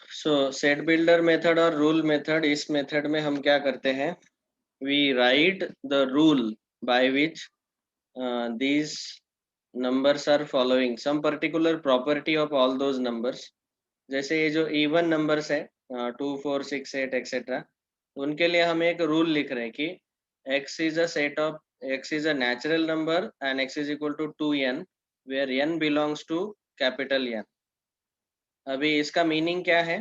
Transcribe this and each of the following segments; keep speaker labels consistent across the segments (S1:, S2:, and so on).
S1: सो set builder method और rule method, इस method में हम क्या करते हैं, we write the rule by which these numbers are following some particular property of all those numbers. जैसे ये जो इवन नंबर्स है 2 4 6 8 एक्सेट्रा, उनके लिए हम एक रूल लिख रहे हैं कि x is a set of x is a natural number and x is equal to 2n where n belongs to capital N. अभी इसका मीनिंग क्या है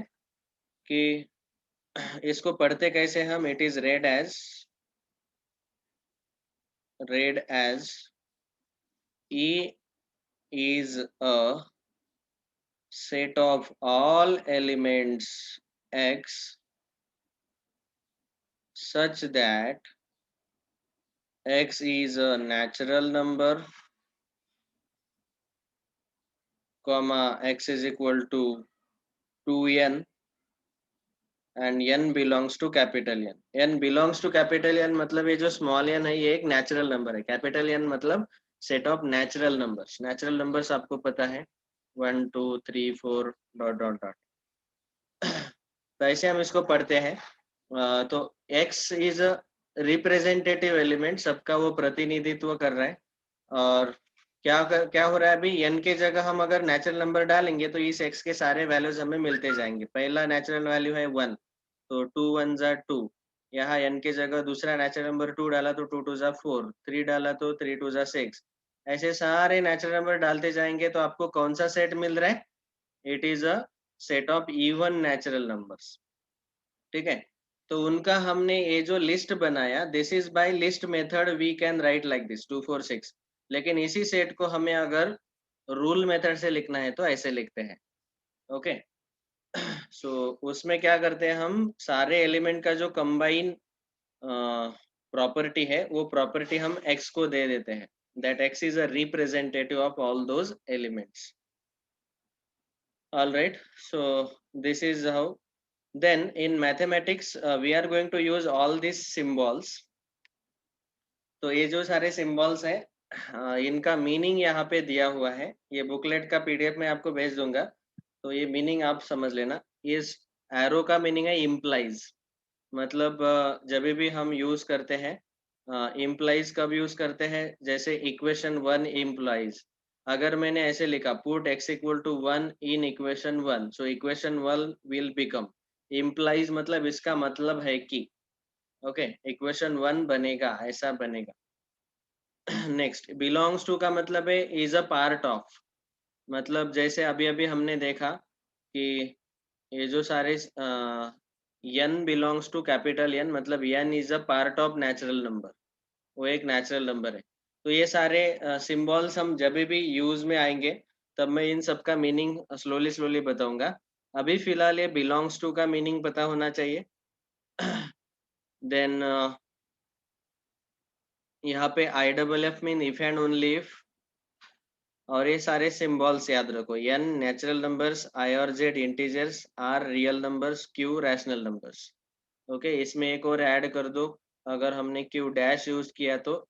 S1: कि इसको पढ़ते कैसे हम, it is read as E is a set of all elements x such that x is a natural number, comma x is equal to 2n and n belongs to capital N. n belongs to capital N मतलब ये जो small n है ये एक natural number है. capital N मतलब set of natural numbers. natural numbers आपको पता है 1 2 3 4 डॉट डॉट डॉट. तो ऐसे हम इसको पढ़ते हैं. तो x is a representative element, सबका वो प्रतिनिधित्व कर रहा है. और क्या हो रहा है अभी, n के जगह हम अगर नेचुरल नंबर डालेंगे तो इस x के सारे वैल्यूज हमें मिलते जाएंगे. पहला नेचुरल वैल्यू है 1, तो 2 1 जा 2. यहाँ n के जगह दूसरा नेचुरल नंबर 2 डाला तो 2 2 जा 4, 3 डाला तो 3 2 जा 6. ऐसे सारे नेचुरल नंबर डालते जाएंगे तो आपको कौन सा सेट मिल रहा है, it is a set of even natural numbers. ठीक है, तो उनका हमने ये जो लिस्ट बनाया, this is by list method, we can write like this 2 4 6. लेकिन इसी सेट को हमें अगर रूल मेथड से लिखना है तो ऐसे लिखते हैं. ओके, सो उसमें क्या करते हैं, हम सारे एलिमेंट का जो कंबाइन प्रॉपर्टी है वो प्रॉपर्टी हम x को दे देते हैं, that x is a representative of all those elements. All right, so this is how. Then in mathematics we are going to use all these symbols. तो ये जो सारे symbols हैं इनका मीनिंग यहाँ पे दिया हुआ है. ये बुकलेट का पीडीएफ में आपको भेज दूंगा, तो ये मीनिंग आप समझ लेना. इस एरो का मीनिंग है इम्प्लाइज, मतलब जब भी हम यूज करते हैं, इम्प्लाइज कब यूज करते हैं, जैसे इक्वेशन 1 इम्प्लाइज. अगर मैंने ऐसे लिखा put x equal to 1 in equation 1, so equation 1 will become implies, मतलब इसका मतलब है कि ओके इक्वेशन 1 बनेगा, ऐसा बनेगा. नेक्स्ट, बिलोंग्स टू का मतलब है इज अ पार्ट ऑफ, मतलब जैसे अभी अभी हमने देखा कि ये जो सारे n belongs to capital N, मतलब n is a part of natural number, वो एक नेचुरल नंबर है. तो ये सारे सिंबल्स हम जब भी यूज में आएंगे तब मैं इन सब का मीनिंग स्लोली स्लोली बताऊंगा. अभी फिलहाल ये बिलोंग्स टू का मीनिंग पता होना चाहिए. देन यहाँ पे IFF mean if and only if. और ये सारे सिंबल्स याद रखो, n नेचुरल नंबर्स, i और z integers, r real numbers, q rational numbers. Okay, इसमें एक और ऐड कर दो, अगर हमने q डैश यूज किया तो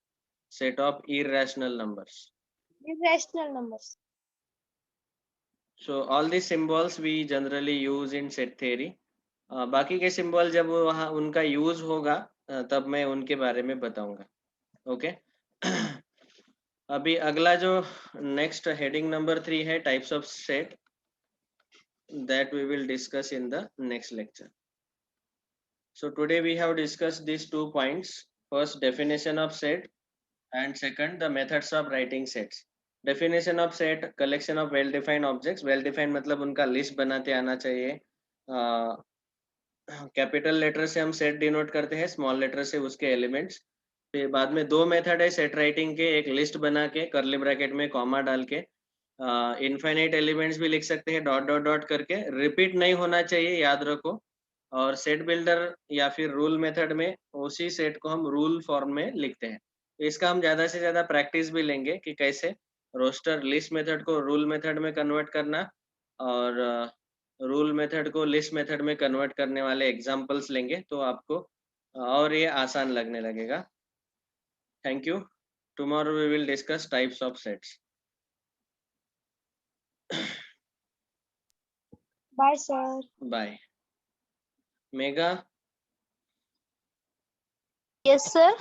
S1: set of irrational numbers.
S2: Irrational numbers.
S1: So all these symbols we generally use in set theory. बाकी के सिंबल जब वहाँ उनका यूज होगा तब मैं उनके बारे में बताऊंगा. ओके अभी अगला जो नेक्स्ट हेडिंग नंबर 3 है, types of set, that we will discuss in the next lecture. So today we have discussed these 2 points. First, definition of set, and second, the methods of writing sets. Definition of set, collection of well defined objects. Well defined मतलब उनका list बनाते आना चाहिए. Capital letter से हम set denote करते हैं, small letter से उसके एलिमेंट्स. फिर बाद में 2 मेथड है सेट राइटिंग के, एक लिस्ट बना के कर्ली ब्रैकेट में कॉमा डाल के, इनफाइनाइट एलिमेंट्स भी लिख सकते हैं डॉट डॉट डॉट करके, रिपीट नहीं होना चाहिए, याद रखो. और सेट बिल्डर या फिर रूल मेथड में उसी सेट को हम रूल फॉर्म में लिखते हैं. इसका हम ज़्यादा से ज़्यादा प्रैक्टिस भी लेंगे कि कैसे रोस्टर लिस्ट मेथड को रूल मेथड में कन्वर्ट करना, और रूल मेथड को लिस्ट मेथड में कन्वर्ट करने वाले एग्जांपल्स लेंगे तो आपको और ये आसान लगने लगेगा. Thank you. Tomorrow we will discuss types of sets.
S2: Bye, sir.
S1: Bye. Mega.
S2: Yes, sir.